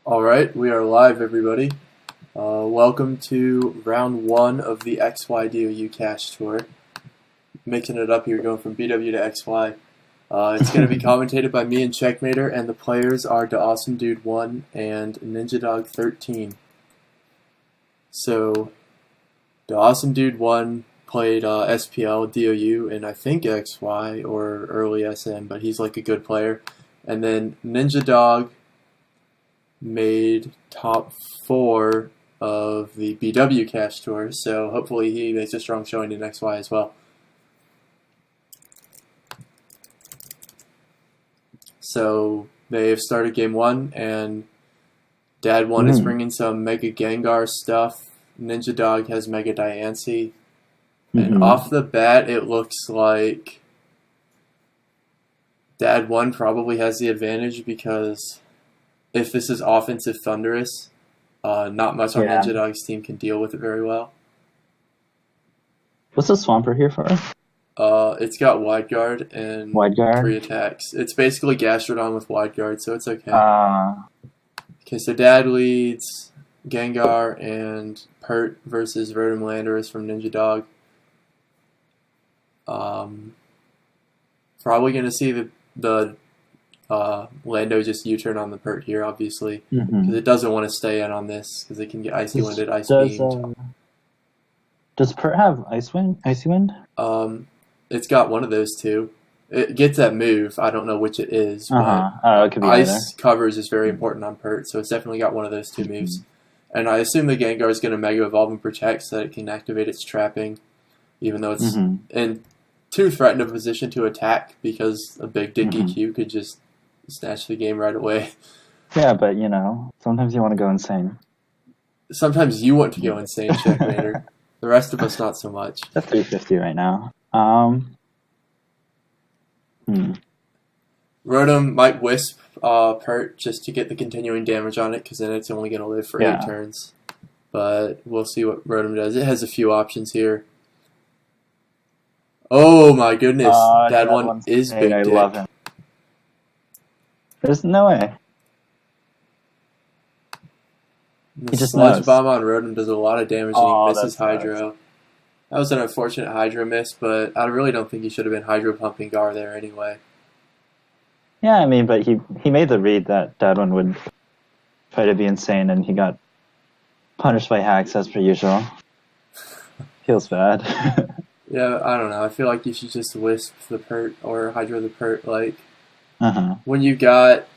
All right, we are live, everybody. Welcome to round one of the XY DOU Cash Tour. Mixing it up here, going from BW to XY. It's going to be commentated by me and Checkmater, and the players are DaAwesomeDude1 and Ninjadog13. So, DaAwesomeDude1 played SPL, DOU, and I think XY or early SM, but he's like a good player. And then Ninjadog made top 4 of the BW Cash Tour, so hopefully he makes a strong showing in XY as well. So they have started game 1, and Dad1 is bringing some Mega Gengar stuff. Ninjadog has Mega Diancie. And off the bat, it looks like Dad1 probably has the advantage because if this is offensive Thunderous, not much on Ninjadog's team can deal with it very well. What's the Swampert here for? It's got Wide Guard and 3 attacks. It's basically Gastrodon with Wide Guard, so it's okay. Okay, so Dad leads Gengar and Pert versus Rotom Landorus from Ninjadog. Probably going to see the Lando just U-turn on the Pert here, obviously, because it doesn't want to stay in on this because it can get Icy Winded, Ice Beamed. Does Pert have Icy Wind? It's got one of those two. It gets that move. I don't know which it is, but it could be Ice covers is very important on Pert, so it's definitely got one of those two moves. And I assume the Gengar is going to Mega Evolve and Protect so that it can activate its trapping, even though it's in too threatened a position to attack because a big Dick EQ could just snatch the game right away. Yeah, but you know, sometimes you want to go insane. Sometimes you want to go insane, Checkmater. The rest of us, not so much. That's 350 right now. Rotom might Wisp Pert just to get the continuing damage on it, because then it's only going to live for 8 turns. But we'll see what Rotom does. It has a few options here. Oh my goodness, that one is big. I love him. There's no way. The Sludge Bomb on Rotom does a lot of damage and he misses Hydro. That was an unfortunate Hydro miss, but I really don't think he should have been Hydro pumping Gar there anyway. Yeah, I mean, but he made the read that Dad1 would try to be insane, and he got punished by hacks as per usual. Feels bad. Yeah, I don't know. I feel like you should just Wisp the Pert or Hydro the Pert. Like, when you got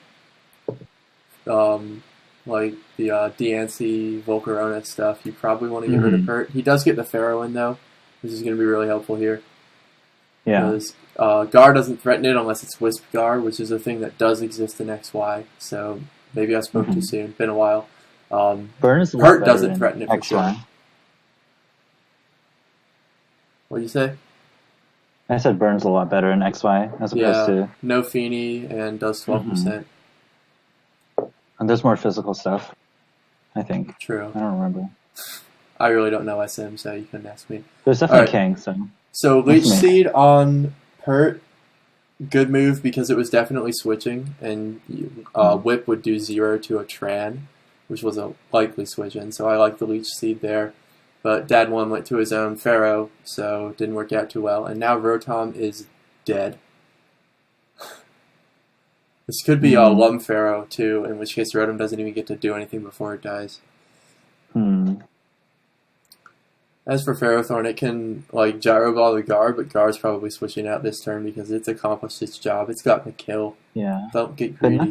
like the Diancie, Volcarona stuff, you probably want to get rid of Pert. He does get the Pharaoh in, though, which is going to be really helpful here. Yeah. Because Gar doesn't threaten it unless it's Wisp Gar, which is a thing that does exist in XY. So maybe I spoke too soon. Been a while. Pert doesn't threaten it for sure. What did you say? I said Burn's a lot better in XY as opposed to... no Feeny and does 12%. And there's more physical stuff, I think. True. I don't remember. I really don't know SM, so you couldn't ask me. There's definitely King, so... So Leech Seed on Pert, good move because it was definitely switching, and Whip would do 0 to a Tran, which was a likely switch in, so I like the Leech Seed there. But Dad1 went to his own Pharaoh, so it didn't work out too well. And now Rotom is dead. This could be a Lum Pharaoh, too, in which case Rotom doesn't even get to do anything before it dies. As for Ferrothorn, it can like Gyro Ball the Gar, but Gar's probably switching out this turn because it's accomplished its job. It's gotten a kill. Yeah. Don't get greedy. But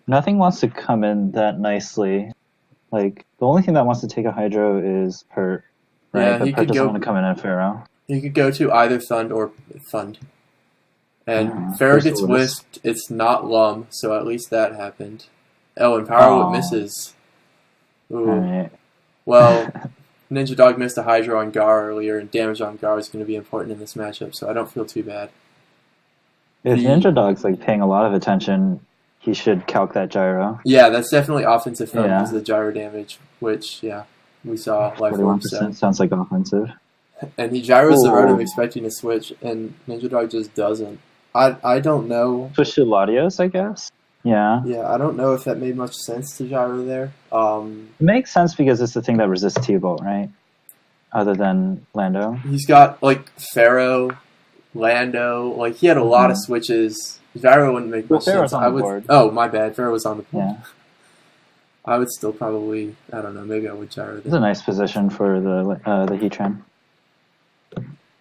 nothing wants to come in that nicely. Like, the only thing that wants to take a Hydro is Pert, right? Yeah, but Pert doesn't want to come in at Pharaoh. You could go to either Thund or Thund. And Pharaoh gets Wisped. It's not Lum, so at least that happened. Oh, and Power Whip misses. Ooh. Right. Well, Ninjadog missed a Hydro on Gar earlier, and damage on Gar is going to be important in this matchup, so I don't feel too bad. If Ninjadog's like paying a lot of attention, he should calc that Gyro. Yeah, that's definitely offensive Thund because of the Gyro damage, which, we saw live 41% sounds like offensive. And he gyros the Rotom expecting to switch, and Ninjadog just doesn't. I don't know. Switch to Latios, I guess? Yeah. Yeah, I don't know if that made much sense to gyro there. It makes sense because it's the thing that resists T-Bolt, right? Other than Lando. He's got like Pharaoh, Lando, like he had a lot of switches. Gyro wouldn't make much Pharaoh's sense. on the board. Oh, my bad. Pharaoh was on the board. Yeah. I would still probably, I don't know, maybe I would gyro It's there. a nice position for the Heatran.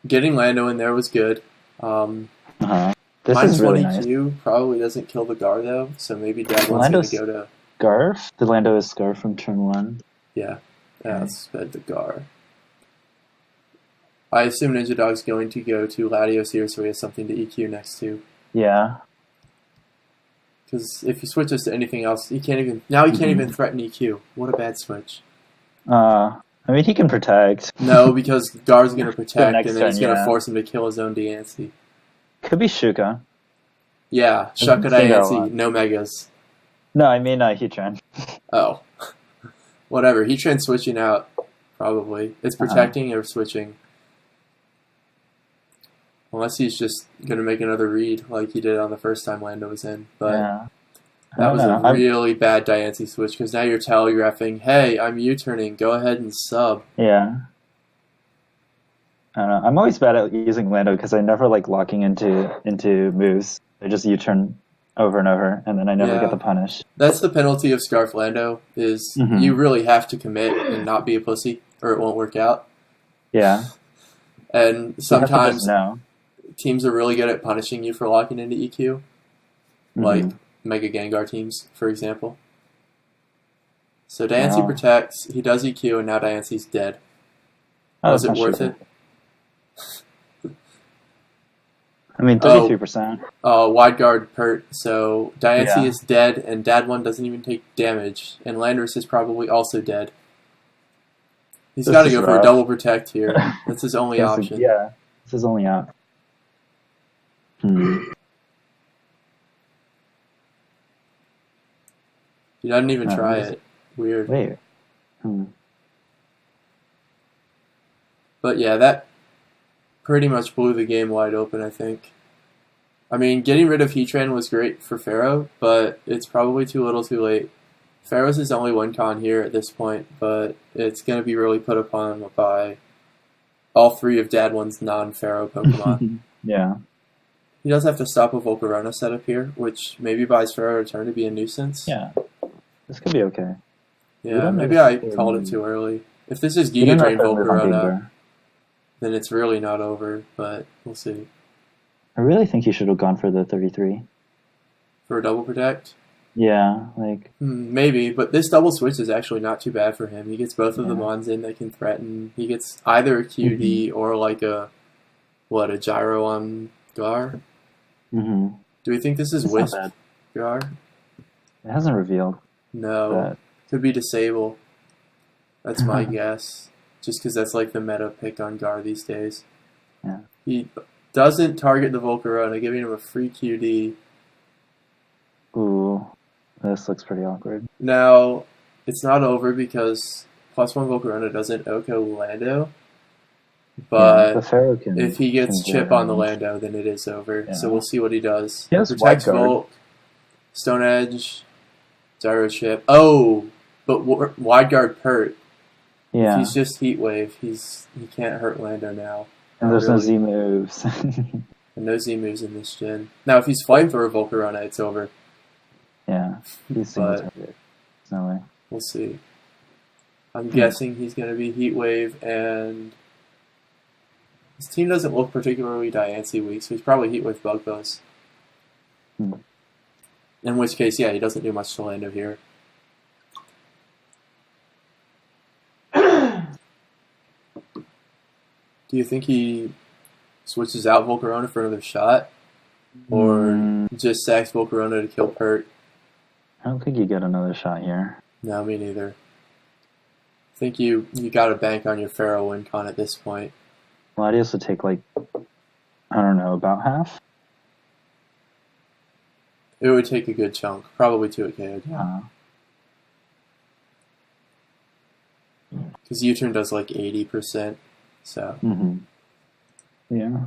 Getting Lando in there was good. This Minus is really 1 nice. EQ probably doesn't kill the Gar though, so maybe Dad wants him to go to... Scarf? The Lando is Scarf from turn 1. Yeah, let's sped the Gar. I assume Ninjadog's going to go to Latios here so he has something to EQ next to. Yeah. Because if he switches to anything else, he can't even... Now he can't even threaten EQ. What a bad switch. I mean, he can protect. No, because Gar's going to protect, and then he's going to turn, force him to kill his own Diancie. Could be Shuka. Yeah, Shuka Diancie, no Megas. No, I mean Heatran. Oh. Whatever, Heatran's switching out, probably. It's protecting or switching. Unless he's just going to make another read like he did on the first time Lando was in. But that was a really bad Diancie switch, because now you're telegraphing, hey, I'm U-turning, go ahead and sub. Yeah. I don't know. I'm always bad at using Lando because I never like locking into moves. I just U-turn over and over, and then I never get the punish. That's the penalty of Scarf Lando, is you really have to commit and not be a pussy, or it won't work out. Yeah. And sometimes teams are really good at punishing you for locking into EQ. Like Mega Gengar teams, for example. So Diancie protects, he does EQ, and now Diancie's dead. Was it worth it? I mean, 33%. Wide guard Pert, so Diancie is dead, and Dad1 doesn't even take damage, and Landorus is probably also dead. He's got to go for a double protect here. That's his only option. Yeah, it's his only out. He doesn't even try it. Weird. Wait. But yeah, that pretty much blew the game wide open, I think. I mean, getting rid of Heatran was great for Pharaoh, but it's probably too little too late. Pharaoh's his only win con here at this point, but it's going to be really put upon him by all three of Dad1's non-Pharaoh Pokemon. Yeah. He does have to stop a Volcarona setup here, which maybe buys Pharaoh a turn to be a nuisance. Yeah. This could be okay. Yeah, maybe I called it too early. If this is Giga Drain Volcarona, then it's really not over, but we'll see. I really think he should have gone for the 33. For a double protect? Yeah, like... Maybe, but this double switch is actually not too bad for him. He gets both of the Mons in that can threaten. He gets either a QD or like a gyro on Gar? Do we think this is Wisp Gar? It hasn't revealed. No. Could be Disable. That's my guess. Just because that's like the meta pick on Gar these days. Yeah. He doesn't target the Volcarona, giving him a free QD. Ooh, this looks pretty awkward. Now, it's not over because +1 Volcarona doesn't Oko Lando. But if he gets chip on the Lando, then it is over. Yeah. So we'll see what he does. He protects Volt, Stone Edge, Gyro Chip. Oh, but Wide Guard Pert. Yeah. If he's just Heat Wave, he can't hurt Lando now. And there's no Z moves. And no Z moves in this gen. Now, if he's Flamethrower Volcarona, it's over. Yeah. He's no way. We'll see. I'm guessing he's going to be Heat Wave, and his team doesn't look particularly Diancie weak, so he's probably Heat Wave Bug Buzz. In which case, yeah, he doesn't do much to Lando here. Do you think he switches out Volcarona for another shot? Or just sacks Volcarona to kill Pert? I don't think you get another shot here. No, me neither. I think you got to bank on your Pharaoh win con at this point. Latios would take, like, I don't know, about half? It would take a good chunk. Probably 2 KO. Yeah. Because U-turn does like 80%. So. Yeah.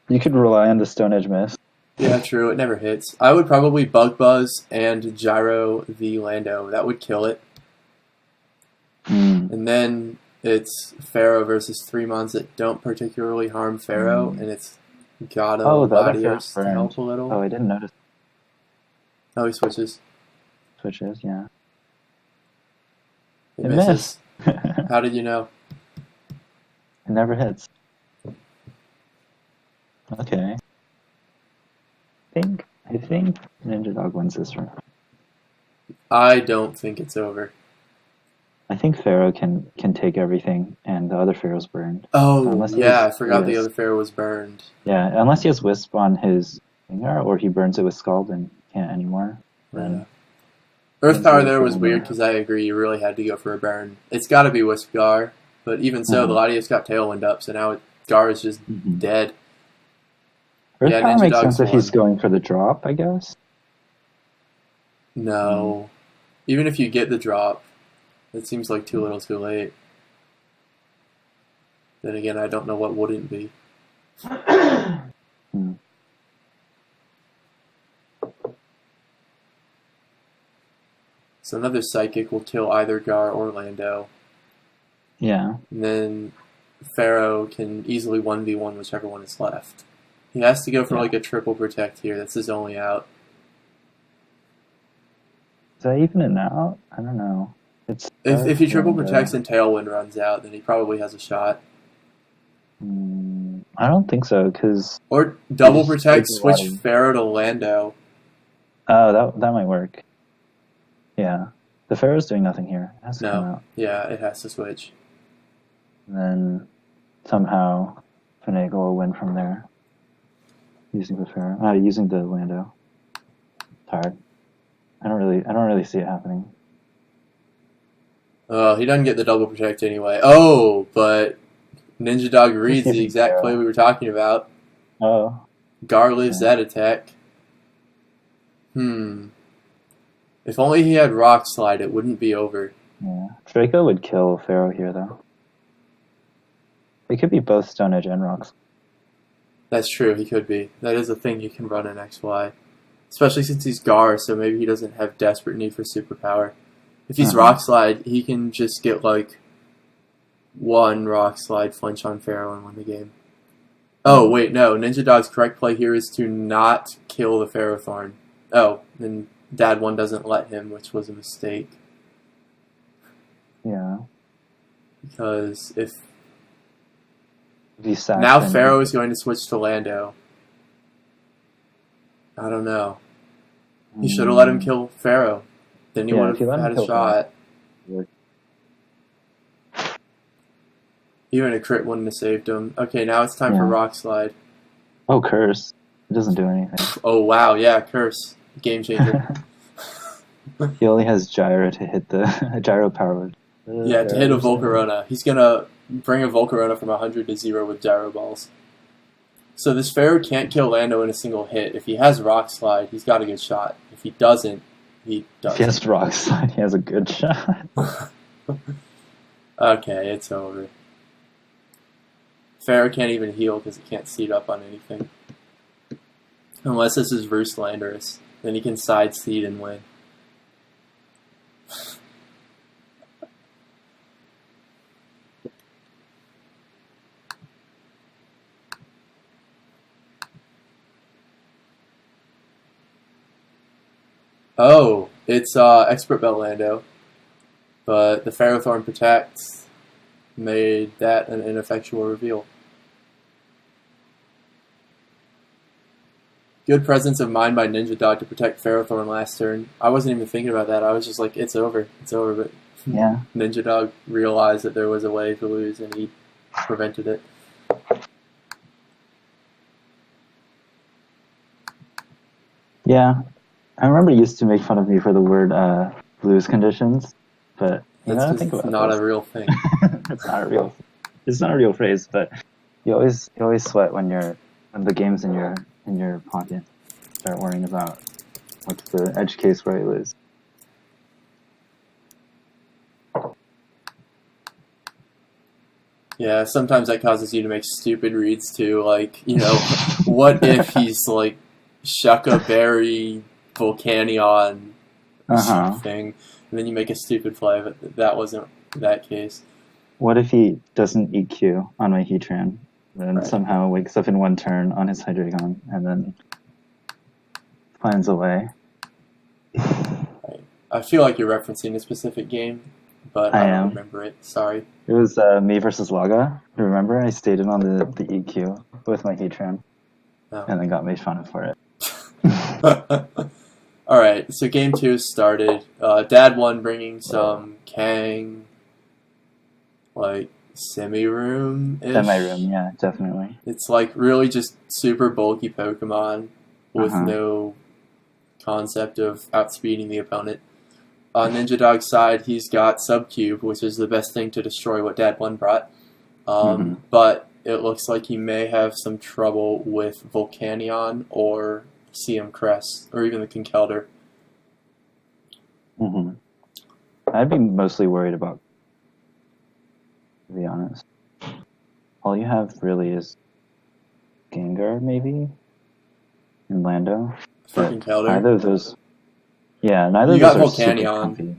You could rely on the Stone Edge miss. Yeah, true. It never hits. I would probably Bug Buzz and Gyro the Lando. That would kill it. Mm. And then it's Pharaoh versus 3 mons that don't particularly harm Pharaoh, and it's Gato the other Latios to burned. help a little. Oh, I didn't notice. Oh, he switches. Switches, yeah. It It misses. missed. How did you know? It never hits. Okay. I think Ninjadog wins this round. I don't think it's over. I think Pharaoh can take everything, and the other Pharaoh's burned. Oh, Unless he yeah, I has forgot the Wisp. other Pharaoh was burned. Yeah, unless he has Wisp on his finger, or he burns it with Scald and can't anymore. Then Yeah. Earth Power Ninjadog there was will weird win. because I agree, you really had to go for a burn. It's got to be Wisp Gar, but even so, the Latios got Tailwind up, so now Gar is just dead. Earth Yeah, Power makes Ninjadog's sense if he's won. going for the drop, I guess. No. Even if you get the drop, it seems like too little too late. Then again, I don't know what wouldn't be. Hmm. So another Psychic will kill either Gar or Lando. Yeah. And then Pharaoh can easily 1v1 whichever one is left. He has to go for like a triple protect here. That's his only out. Is that even an out? I don't know. It's If he triple protects and Tailwind runs out, then he probably has a shot. I don't think so, because... Or double He's protect, taking switch one. Pharaoh to Lando. Oh, that might work. Yeah. The Pharaoh's doing nothing here. It has to come No. out. Yeah, it has to switch. And then somehow Finagle will win from there. Using the Pharaoh. Using the Lando. It's hard. I don't really see it happening. Oh, he doesn't get the double protect anyway. Oh, but Ninjadog reads the exact play we were talking about. Oh. Gar lives that attack. If only he had Rock Slide, it wouldn't be over. Yeah. Draco would kill Pharaoh here, though. It could be both Stone Edge and Rocks. That's true, he could be. That is a thing you can run in XY. Especially since he's Gar, so maybe he doesn't have desperate need for superpower. If he's Rock Slide, he can just get like one Rock Slide flinch on Pharaoh and win the game. Oh, wait, no. Ninjadog's correct play here is to not kill the Pharaoh Thorn. Oh, and DaAwesomeDude1 doesn't let him, which was a mistake. Yeah. Because if... He sacks Now him. Pharaoh is going to switch to Lando. I don't know. He should have let him kill Pharaoh. Then he Yeah, would if he have let him had a kill shot. Pharaoh. Even a crit wouldn't have saved him. Okay, now it's time for Yeah. Rock Slide. Oh, Curse. It doesn't do anything. Oh, wow, yeah, Curse. Game changer. He only has Gyro to hit the Gyro powered. Yeah, to hit a Volcarona. He's going to bring a Volcarona from 100 to 0 with Gyro Balls. So this Pharaoh can't kill Lando in a single hit. If he has Rock Slide, he's got a good shot. If he doesn't, he If doesn't. he has Rock Slide, he has a good shot. Okay, it's over. Pharaoh can't even heal because he can't seed up on anything. Unless this is Verse Landorus. Then he can side seed and win. Oh, it's Expert Belt Lando. But the Pharaoh Thorn Protect made that an ineffectual reveal. Good presence of mind by Ninjadog to protect Pharaoh Thorn last turn. I wasn't even thinking about that. I was just like, it's over. It's over. But Yeah. Ninjadog realized that there was a way to lose, and he prevented it. Yeah. I remember you used to make fun of me for the word lose conditions, but you That's know, just think about not this. a real thing. It's not a real. It's not a real phrase, but you always sweat when the game's in your pocket. Start worrying about what's the edge case where you lose. Yeah, sometimes that causes you to make stupid reads too. Like, you know, what if he's like Shucka Berry Volcanion Uh-huh. thing, and then you make a stupid play, but that wasn't that case. What if he doesn't EQ on my Heatran, then Right. somehow wakes up in one turn on his Hydreigon, and then finds a way? I feel like you're referencing a specific game, but I don't remember it. Sorry. It was me versus Laga. Remember? I stayed in on the EQ with my Heatran, and then got made fun of for it. Alright, so game 2 started. DaAwesomeDude1 bringing some Kang, like, semi-room-ish. Semi-room, yeah, definitely. It's like really just super bulky Pokemon with no concept of outspeeding the opponent. On Ninjadog's side, he's got Subcube, which is the best thing to destroy what DaAwesomeDude1 brought. But it looks like he may have some trouble with Volcanion or CM Crest, or even the Conkeldurr. I'd be mostly worried about, to be honest. All you have really is Gengar, maybe? And Lando. For Conkeldurr. Neither of those... Yeah, neither you of those got are super Volcanion. comfy.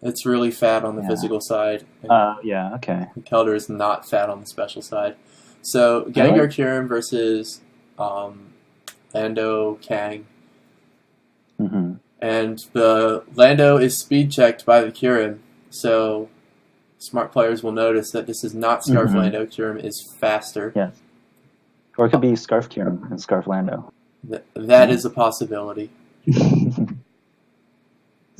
It's really fat on the physical side. Yeah, okay. Conkeldurr is not fat on the special side. So, Gengar Kyurem versus Lando Kang. And the Lando is speed checked by the Kyurem, so smart players will notice that this is not Scarf Lando. Kyurem is faster. Yes. Or it could be Scarf Kyurem and Scarf Lando. That is a possibility. It's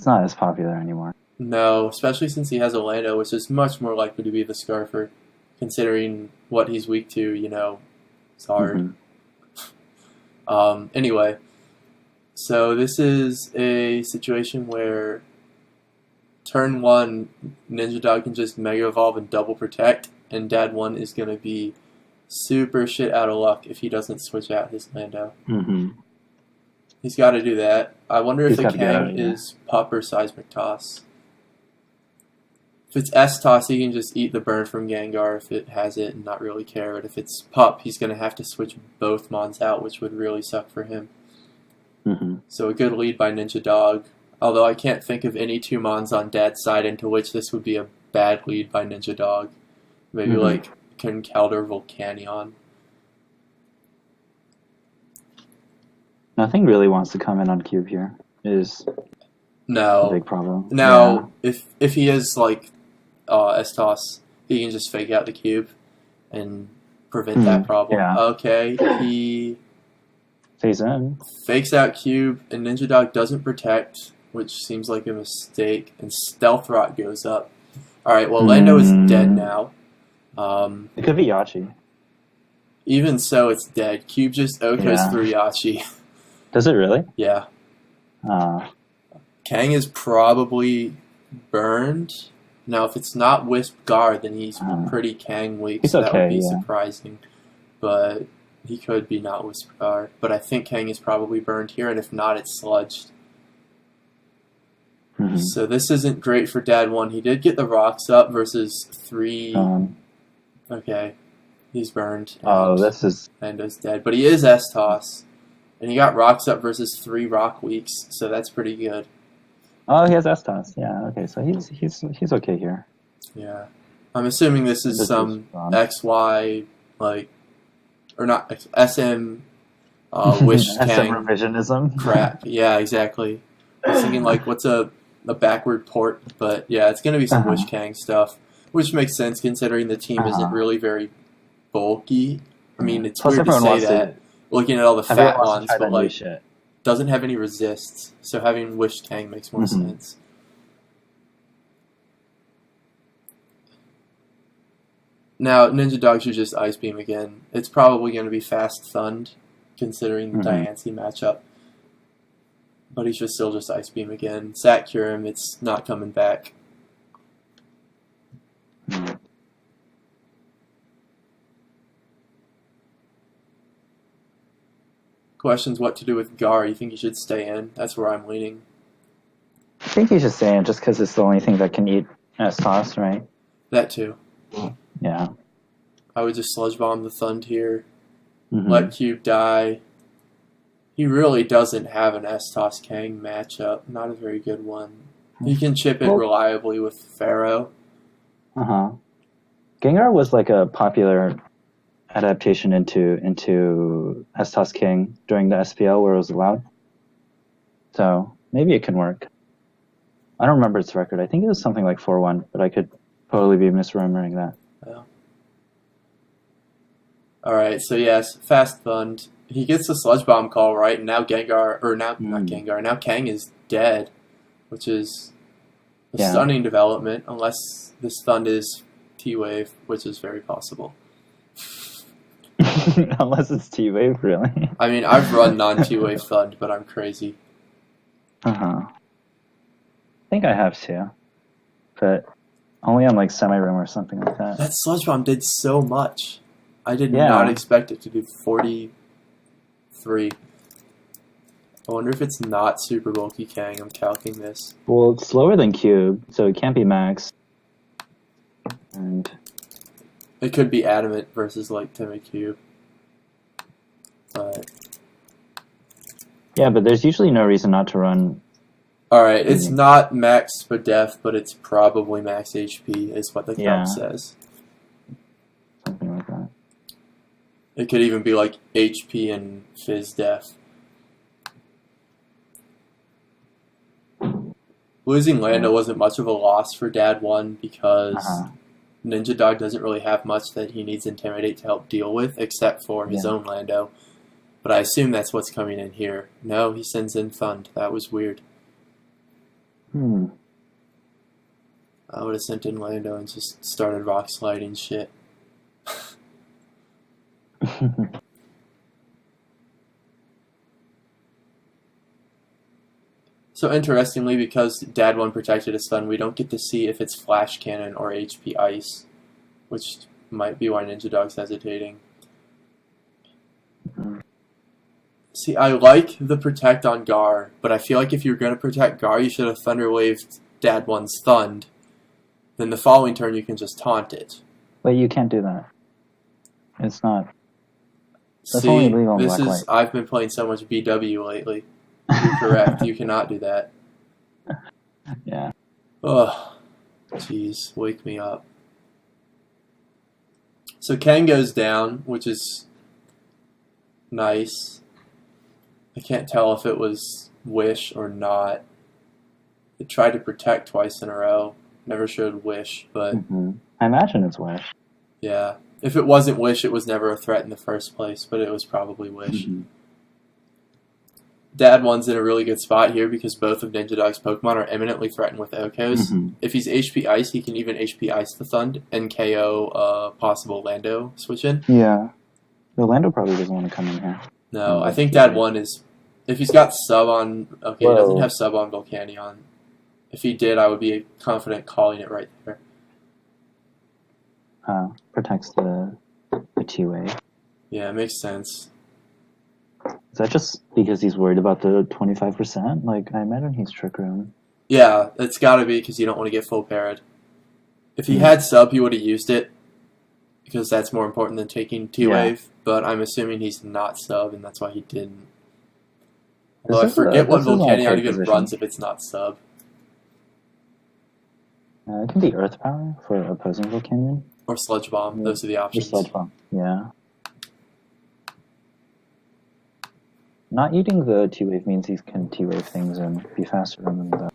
not as popular anymore. No, especially since he has a Lando, which is much more likely to be the Scarfer, considering what he's weak to, you know, it's hard. Anyway, so this is a situation where turn 1, Ninjadog can just Mega Evolve and Double Protect, and DaAwesomeDude1 is going to be super shit out of luck if he doesn't switch out his Lando. He's got to do that. I wonder if the Kang is Pup or Seismic Toss. If it's S-Toss, he can just eat the burn from Gengar if it has it and not really care. But if it's Pup, he's going to have to switch both Mons out, which would really suck for him. So a good lead by Ninjadog. Although I can't think of any 2 Mons on Dad's side into which this would be a bad lead by Ninjadog. Maybe like Conkeldurr Volcanion. Nothing really wants to come in on Cube here. Is a big problem. Now, if he is like S-Toss, he can just fake out the Cube and prevent that problem. Okay, he stays in. Fakes out Cube, and Ninjadog doesn't protect, which seems like a mistake, and Stealth Rock goes up. Alright, well, Lando is dead now. It could be Yachi. Even so, it's dead. Cube just OHKOs through Yachi. Does it really? Yeah. Kang is probably burned. Now, if it's not Wisp Guard, then he's pretty Kang weak, so that would be surprising. But he could be not Wisp Guard. But I think Kang is probably burned here, and if not, it's sludged. So this isn't great for DaAwesomeDude1. He did get the rocks up versus 3... okay, he's burned. This is... Lando's dead. But he is S-Toss. And he got rocks up versus 3 rock weeks, so that's pretty good. Oh, he has S-Toss. Yeah, okay, so he's okay here. Yeah. I'm assuming this is some XY, like, or not, SM, Wish Kang. SM revisionism. Crap. Yeah, exactly. I was thinking, like, what's a backward port? But, yeah, it's going to be some Wish Kang stuff, which makes sense considering the team isn't really very bulky. I mean, it's weird to say that. Looking at all the fat ones, but like doesn't have any resists, so having Wish Kang makes more sense. Now, Ninjadog should just Ice Beam again. It's probably going to be Fast Thund, considering the Diancie matchup. But he should still just Ice Beam again. Sat Kyurem, it's not coming back. Questions what to do with Gar. You think he should stay in? That's where I'm leaning. I think he should stay in just because it's the only thing that can eat S-Toss, right? That too. Yeah. I would just Sludge Bomb the Thund here. Let Cube die. He really doesn't have an S-Toss Kang matchup. Not a very good one. He can chip it reliably with Pharaoh. Uh-huh. Gengar was like a popular adaptation into S-Toss King during the SPL where it was allowed. So maybe it can work. I don't remember its record. I think it was something like 4-1, but I could totally be misremembering that. Yeah. Alright, so yes, Fast Fund. He gets the Sludge Bomb call right, and now now Kang is dead, which is a stunning development, unless this Thund is T-Wave, which is very possible. Unless it's T-Wave, really. I mean, I've run non-T-Wave Thund, but I'm crazy. Uh-huh. I think I have too, but only on like Semi-Rim or something like that. That Sludge Bomb did so much. I did not expect it to do 43. I wonder if it's not Super Bulky Kang. I'm calcing this. Well, it's slower than Cube, so it can't be Max. And it could be Adamant versus like Timid Cube. But yeah, but there's usually no reason not to run. Alright, it's not max Spadef, but it's probably max HP, is what the count says. Something like that. It could even be like HP and Fizz Def. Losing Lando wasn't much of a loss for DaAwesomeDude1 because Ninjadog doesn't really have much that he needs Intimidate to help deal with, except for his own Lando. But I assume that's what's coming in here. No, he sends in Thund. That was weird. I would have sent in Lando and just started rock sliding shit. So interestingly, because DaAwesomeDude1 protected his Thund, we don't get to see if it's Flash Cannon or HP Ice, which might be why Ninjadog's hesitating. See, I like the protect on Gar, but I feel like if you're going to protect Gar, you should have Thunder Waved DaAwesomeDude1's Thund. Then the following turn you can just taunt it. But you can't do that. It's not. That's See, only legal in this Black is. I've been playing so much BW lately. You're correct. You cannot do that. Yeah. Ugh. Jeez, wake me up. So Kang goes down, which is nice. I can't tell if it was Wish or not. It tried to protect twice in a row. Never showed Wish, but I imagine it's Wish. Yeah. If it wasn't Wish, it was never a threat in the first place, but it was probably Wish. DaAwesomeDude1's in a really good spot here because both of Ninjadog's Pokemon are eminently threatened with Okos. If he's HP Ice, he can even HP Ice the Thund and KO possible Lando switch in. Yeah. The Lando probably doesn't want to come in here. No, I think DaAwesomeDude1 is... If he's got sub on... Okay, he doesn't have sub on Volcanion. If he did, I would be confident calling it right there. Protects the T-Wave. Yeah, it makes sense. Is that just because he's worried about the 25%? Like, I imagine he's Trick Room. Yeah, it's gotta be because you don't want to get full parried. If he had sub, he would have used it because that's more important than taking T-Wave, but I'm assuming he's not sub, and that's why he didn't. Although I forget what Volcanion even runs if it's not sub. It can be Earth Power for opposing Volcanion. Or Sludge Bomb, those are the options. Or Sludge Bomb, yeah. Not eating the T-Wave means he can T-Wave things and be faster than that.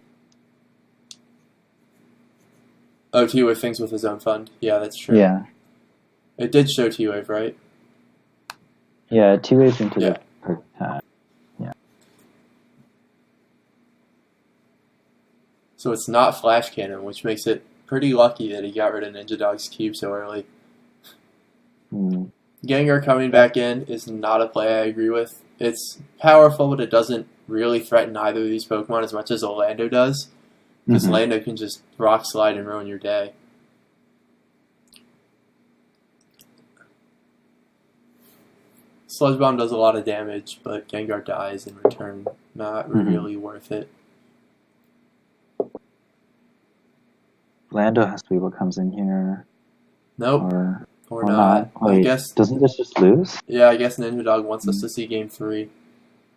Oh, T-Wave things with his own Thund. Yeah, that's true. Yeah. It did show T-Wave, right? Yeah, T-Wave into the... yeah. So it's not Flash Cannon, which makes it pretty lucky that he got rid of Ninjadog's Cube so early. Gengar coming back in is not a play I agree with. It's powerful, but it doesn't really threaten either of these Pokemon as much as Lando does. Because Lando can just rock slide and ruin your day. Sludge Bomb does a lot of damage, but Gengar dies in return. Not really worth it. Lando has to be what comes in here. Nope. Or not. Wait, I guess. Doesn't this just lose? Yeah, I guess Ninjadog wants us to see Game 3.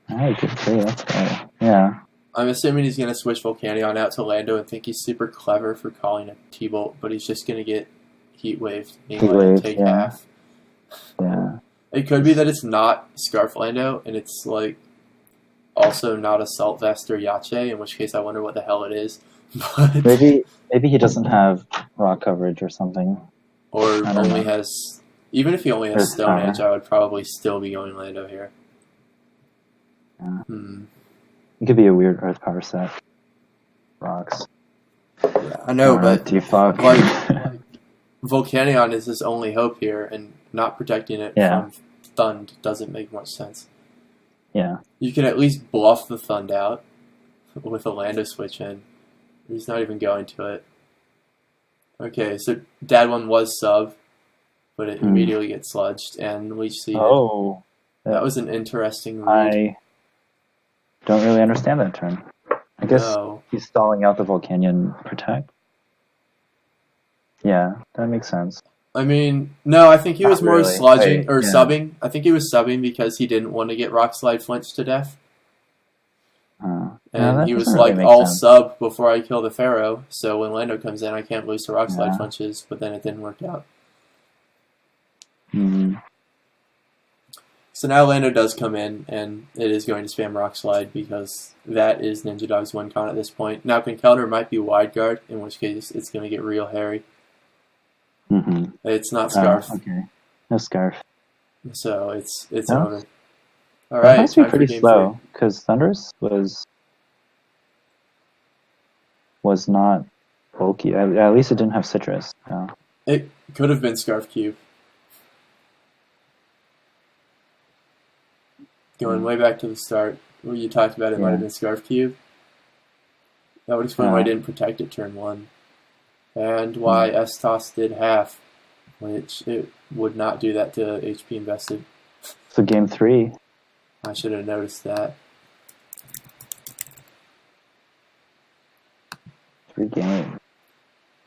Alright, good three. That's great. Yeah. I'm assuming he's going to switch Volcanion out to Lando and think he's super clever for calling a T-Bolt, but he's just going to get Heat Waved anyway and take half. Yeah. It could be that it's not Scarf Lando, and it's like also not Assault Vest or Yache, in which case I wonder what the hell it is. But Maybe he doesn't have rock coverage or something. Or I don't only know. has... Even if he only has Earth Stone power. Edge, I would probably still be going Lando here. Yeah. Hmm. It could be a weird Earth power set. Rocks. Yeah, I know, but defuck. like Volcanion is his only hope here, and not protecting it Yeah. from Thund doesn't make much sense. Yeah. You can at least bluff the Thund out with a Lando switch in. He's not even going to it. Okay, so DaAwesomeDude1 was sub, but it immediately gets sludged, and Leech Seeded. Oh. That was an interesting read. I don't really understand that turn. I guess No. he's stalling out the Volcanion Protect. Yeah, that makes sense. I mean, no, I think he was Not more really. sludging, Wait, or yeah. subbing. I think he was subbing because he didn't want to get Rock Slide flinched to death. Yeah, And that he was doesn't like, really make I'll sense. sub before I kill the Pharaoh, so when Lando comes in, I can't lose to Rock Slide Yeah. flinches, but then it didn't work out. Mm-hmm. So now Lando does come in, and it is going to spam Rock Slide because that is Ninjadog's win con at this point. Now Conkeldurr might be Wide Guard, in which case it's going to get real hairy. Mm-hmm. It's not Scarf, Okay. No Scarf. so it's No? over. All That right, must be time for pretty game slow, because Thundurus was not bulky. At least it didn't have citrus. So. 3. It could have been Scarf Cube. Going way back to the start, where you talked about it might have been Scarf Cube. That would explain why I didn't protect it turn 1. And why S-Toss did half, which it would not do that to HP invested. So game 3. I should have noticed that. 3 games.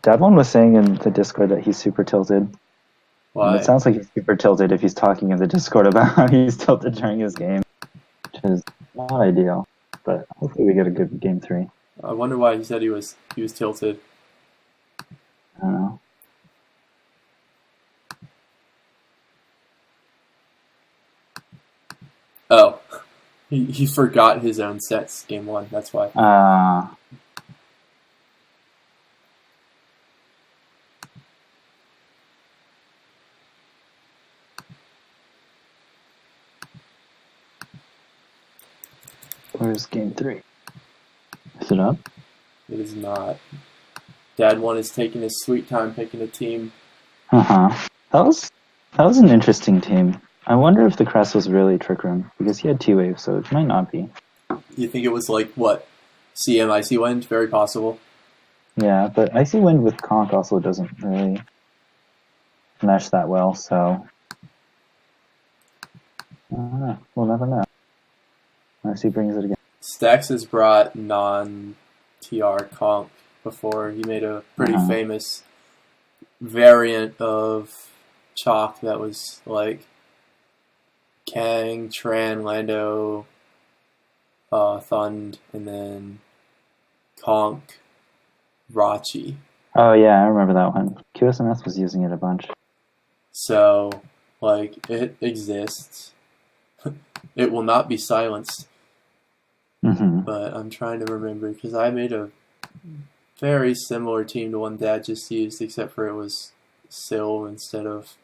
DaAwesomeDude1 was saying in the Discord that he's super tilted. Why? And it sounds like he's super tilted if he's talking in the Discord about how he's tilted during his game, which is not ideal. But hopefully we get a good game 3. I wonder why he said he was tilted. I don't know. Oh. He forgot his own sets game 1, that's why. Where's game 3? Is it up? It is not. DaAwesomeDude1 is taking his sweet time picking a team. That was an interesting team. I wonder if the crest was really Trick Room, because he had T-Wave, so it might not be. You think it was like, what? CM Icy Wind? Very possible. Yeah, but Icy Wind with Conk also doesn't really mesh that well, so I don't know. We'll never know. Unless he brings it again. Stax has brought non-TR Conk before. He made a pretty famous variant of Chalk that was like Kang, Tran, Lando, Thund, and then Conk, Rachi. Oh yeah, I remember that one. QSMS was using it a bunch. So, like, it exists. It will not be silenced. Mm-hmm. But I'm trying to remember, because I made a very similar team to one Dad just used, except for it was Syl instead of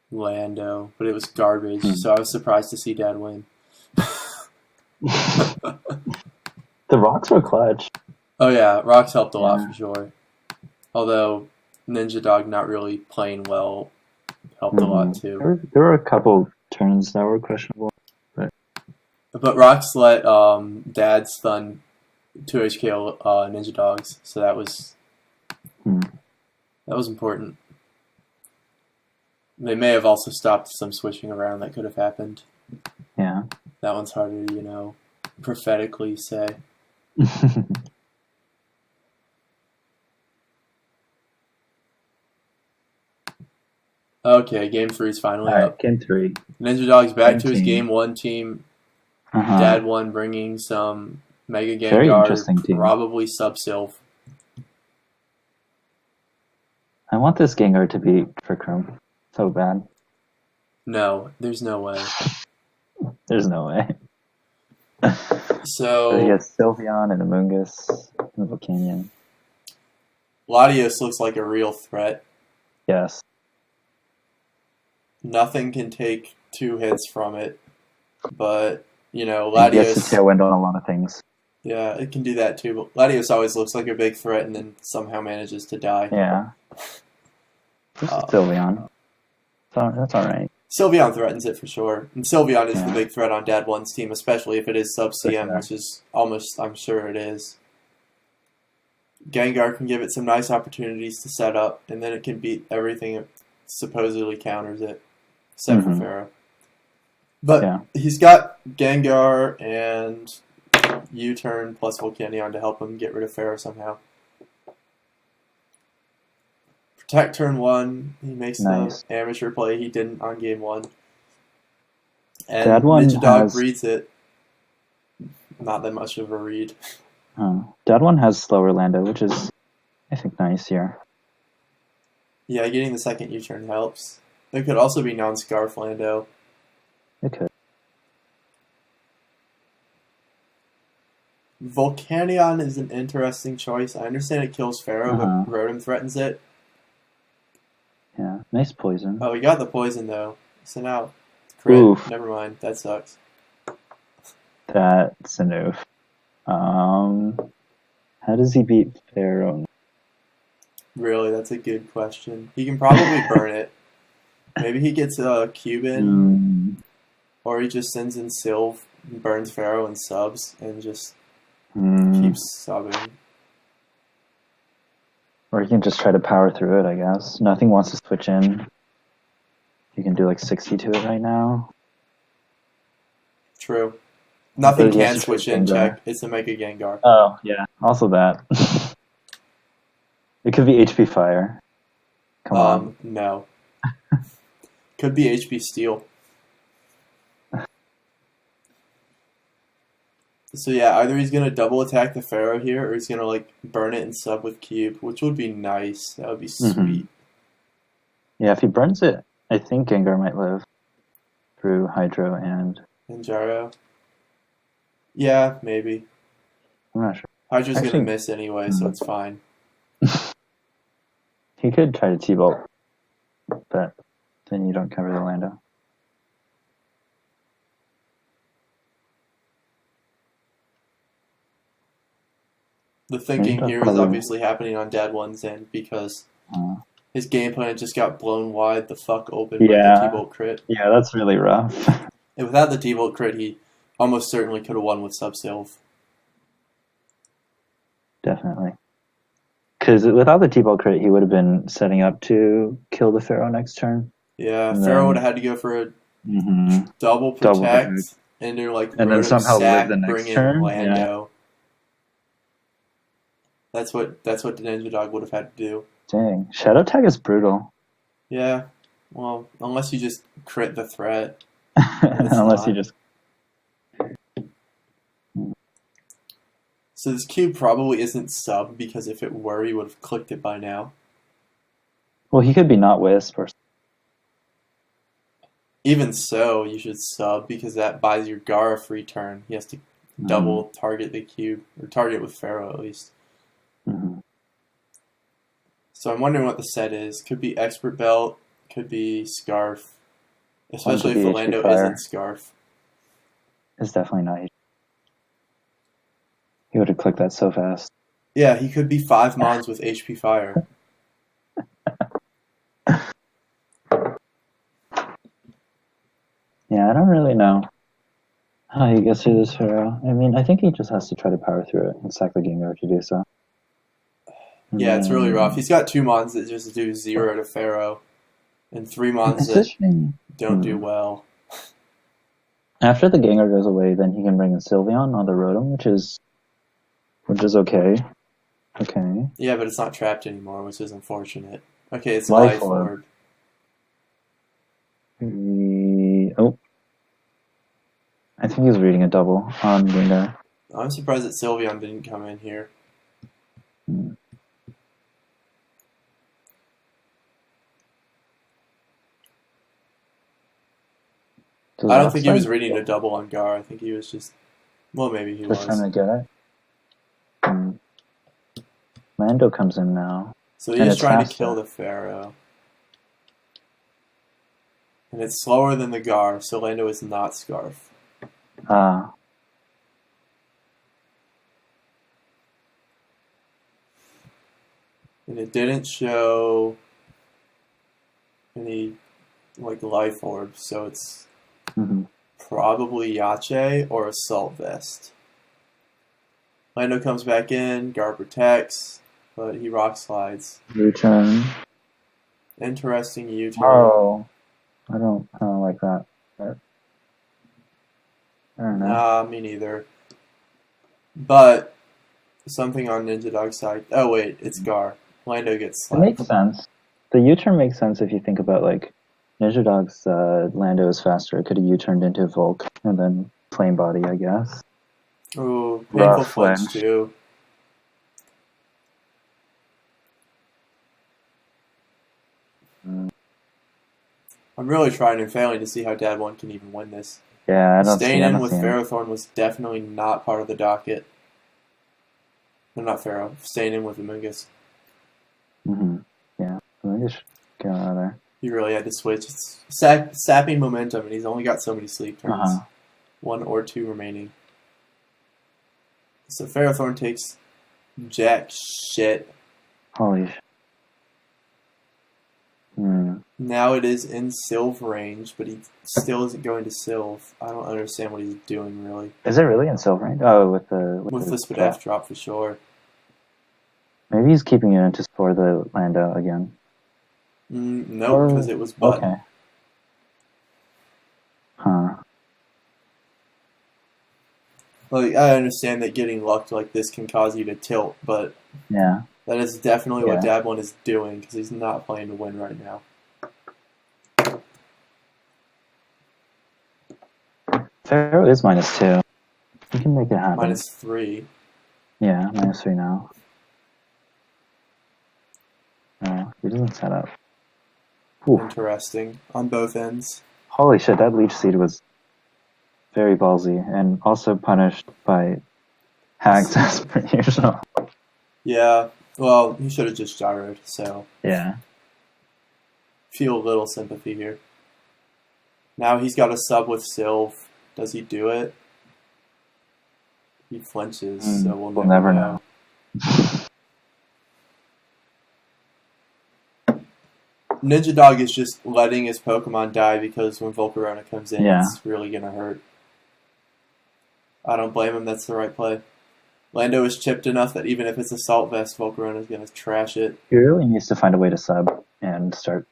Lando. But it was garbage, so I was surprised to see Dad win. The rocks were clutch. Oh yeah, Rocks helped a lot for sure. Although Ninjadog not really playing well helped a lot too. There were a couple turns that were questionable. But Rocks let Dad stun 2 HK Ninjadogs, so that was important. They may have also stopped some switching around that could have happened. Yeah. That one's harder to, prophetically say. Okay, game 3 is finally up. Game 3. Ninjadog's back to his 17. game 1 team Dad 1 bringing some Mega Very Gengar, interesting team. probably Sub-Sylph. I want this Gengar to be Trick Room so bad. No, there's no way. There's no way. So he has Sylveon and Amoonguss and Volcanion. Latios looks like a real threat. Yes. Nothing can take 2 hits from it, but Latios Latios gets a tailwind on a lot of things. Yeah, it can do that too. But Latios always looks like a big threat and then somehow manages to die. Yeah. This is Sylveon. That's all right. Sylveon threatens it for sure, and Sylveon is the big threat on Dad 1's team, especially if it is sub-CM, which is almost, I'm sure it is. Gengar can give it some nice opportunities to set up, and then it can beat everything it supposedly counters it, except for Pharaoh. But he's got Gengar and U-turn plus Volcanion to help him get rid of Pharaoh somehow. Protect turn 1, he makes the amateur play he didn't on game 1. And Dad 1 Ninjadog reads it. Not that much of a read. Dad 1 has slower Lando, which is, I think, nice here. Yeah, getting the second U-turn helps. It could also be non-Scarf Lando. It could. Volcanion is an interesting choice. I understand it kills Pharaoh, but Rotom threatens it. Yeah, nice poison. Oh, we got the poison, though. So now, crit. Oof. Never mind. That sucks. That's an oof. How does he beat Pharaoh? Really, that's a good question. He can probably burn it. Maybe he gets a cube in, or he just sends in Sylve, and burns Pharaoh and subs, and just keeps subbing. Or you can just try to power through it, I guess. Nothing wants to switch in. You can do like 60 to it right now. True. Nothing can switch in, check. It's a Mega Gengar. Oh, yeah. Also that. It could be HP Fire. Come on. No. Could be HP Steel. So yeah, either he's going to double attack the Pharaoh here, or he's going to like burn it and sub with Cube, which would be nice. That would be sweet. Yeah, if he burns it, I think Gengar might live through Hydro and Gyro. Yeah, maybe. I'm not sure. Hydro's going to miss anyway, so it's fine. He could try to T-Bolt, but then you don't cover the Lando. The thinking here is obviously happening on Dad 1's end because his game plan just got blown wide the fuck open by the T-Bolt crit. Yeah, that's really rough. And without the T-Bolt crit, he almost certainly could have won with Sub-Sylph. Definitely. Because without the T-Bolt crit, he would have been setting up to kill the Pharaoh next turn. Yeah, Pharaoh would have had to go for a double protect and do like and then somehow live the next turn. Lando. Yeah. That's what the Ninjadog would have had to do. Dang, Shadow Tag is brutal. Yeah, well, unless you just crit the threat. Unless you just. So this cube probably isn't sub because if it were, he would have clicked it by now. Well, he could be not Wisp or. Even so, you should sub because that buys your Gar a free turn. He has to double target the cube, or target with Pharaoh at least. So I'm wondering what the set is. Could be Expert Belt, could be Scarf. Especially if Lando isn't Scarf. It's definitely not. He would have clicked that so fast. Yeah, he could be 5 Mons with HP Fire. Yeah, I don't really know how he gets through this Pharaoh. I mean, I think he just has to try to power through it and sack the Gengar to do so. Yeah, it's really rough. He's got 2 Mons that just do 0 to Pharaoh, and 3 Mons that don't do well. After the Gengar goes away, then he can bring in Sylveon on the Rotom, which is okay. Okay. Yeah, but it's not trapped anymore, which is unfortunate. Okay, it's Life Orb. I think he's reading a double on window. I'm surprised that Sylveon didn't come in here. Hmm. I don't think he was reading a double on Gar. I think he was just... Well, maybe he just was. trying to get it. Lando comes in now. So he's trying to kill the Pharaoh. And it's slower than the Gar, so Lando is not Scarf. Ah. And it didn't show any life orbs, so it's probably Yache or Assault Vest. Lando comes back in, Gar protects, but he rock slides. U-turn. Interesting U-turn. Oh, I don't like that. But I don't know. Nah, me neither. But something on Ninjadog's side. Oh wait, it's Gar. Lando gets slapped. It makes sense. The U-turn makes sense if you think about Ninjadog's Lando is faster. It could have U-turned into Volk and then Flame Body, I guess. Ooh, painful flinch too. I'm really trying and failing to see how DaAwesomeDude1 can even win this. Yeah, I don't Staying in with Ferrothorn was definitely not part of the docket. No, not Pharaoh. Staying in with Amoonguss. Yeah, Amoonguss should get out of there. He really had to switch. It's sapping momentum, and he's only got so many sleep turns. 1 or 2 remaining. So Ferrothorn takes jack shit. Holy shit. Now it is in Sylve range, but he still isn't going to Sylve. I don't understand what he's doing, really. Is it really in Sylve range? Oh, with the Spadaf drop for sure. Maybe he's keeping it into for the Lando again. No, because it was button. Okay. Huh. I understand that getting lucked like this can cause you to tilt, but yeah, that is definitely what DaAwesomeDude1 is doing, because he's not playing to win right now. Pharaoh is -2. You can make it happen. -3. Yeah, -3 now. He doesn't set up. Ooh. Interesting. On both ends. Holy shit, that Leech Seed was very ballsy, and also punished by Hags as per usual. Yeah, well, he should have just gyroed, so... Yeah. Feel a little sympathy here. Now he's got a sub with Sylve. Does he do it? He flinches, so we'll never know. Ninjadog is just letting his Pokemon die because when Volcarona comes in, it's really going to hurt. I don't blame him. That's the right play. Lando is chipped enough that even if it's Assault Vest, Volcarona is going to trash it. He really needs to find a way to sub and start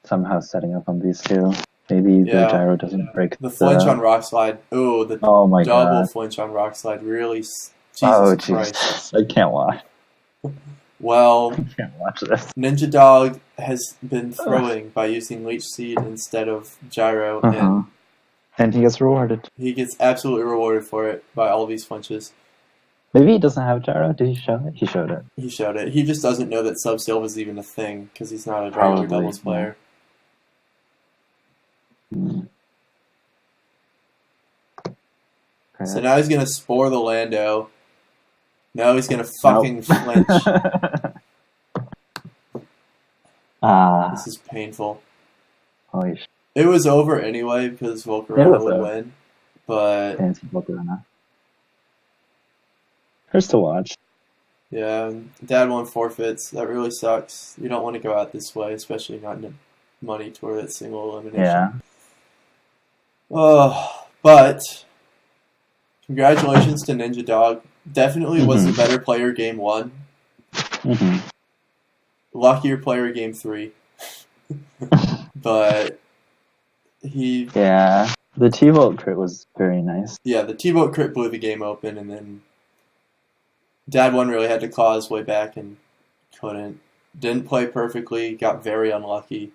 somehow setting up on these two. Maybe the gyro doesn't break the flinch on Rock Slide. Ooh, the double flinch on Rock Slide. Really, Jesus Christ. I can't watch. Well, I can't watch this. Ninjadog has been throwing by using Leech Seed instead of Gyro, and he gets rewarded. He gets absolutely rewarded for it by all these flinches. Maybe he doesn't have Gyro. Did he show it? He showed it. He showed it. He just doesn't know that Sub-Sylve is even a thing because he's not a regular doubles player. So now he's going to Spore the Lando. No, he's going to fucking flinch. This is painful. Holy shit. It was over anyway because Volcarona would win. But fancy Volcarona. First to watch. Yeah, DaAwesomeDude1 forfeits. That really sucks. You don't want to go out this way, especially not in a money tour that's single elimination. Yeah. But congratulations to Ninjadog. Definitely was the better player game 1. Luckier player game 3. But he... Yeah, the T-Bolt crit was very nice. Yeah, the T-Bolt crit blew the game open, and then DaAwesomeDude1 really had to claw his way back and couldn't. Didn't play perfectly, got very unlucky.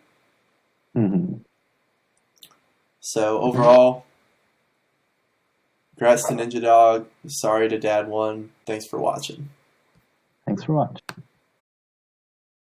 So overall, Congrats to Ninja Dog. Sorry to Dad1. Thanks for watching. Thanks for watching.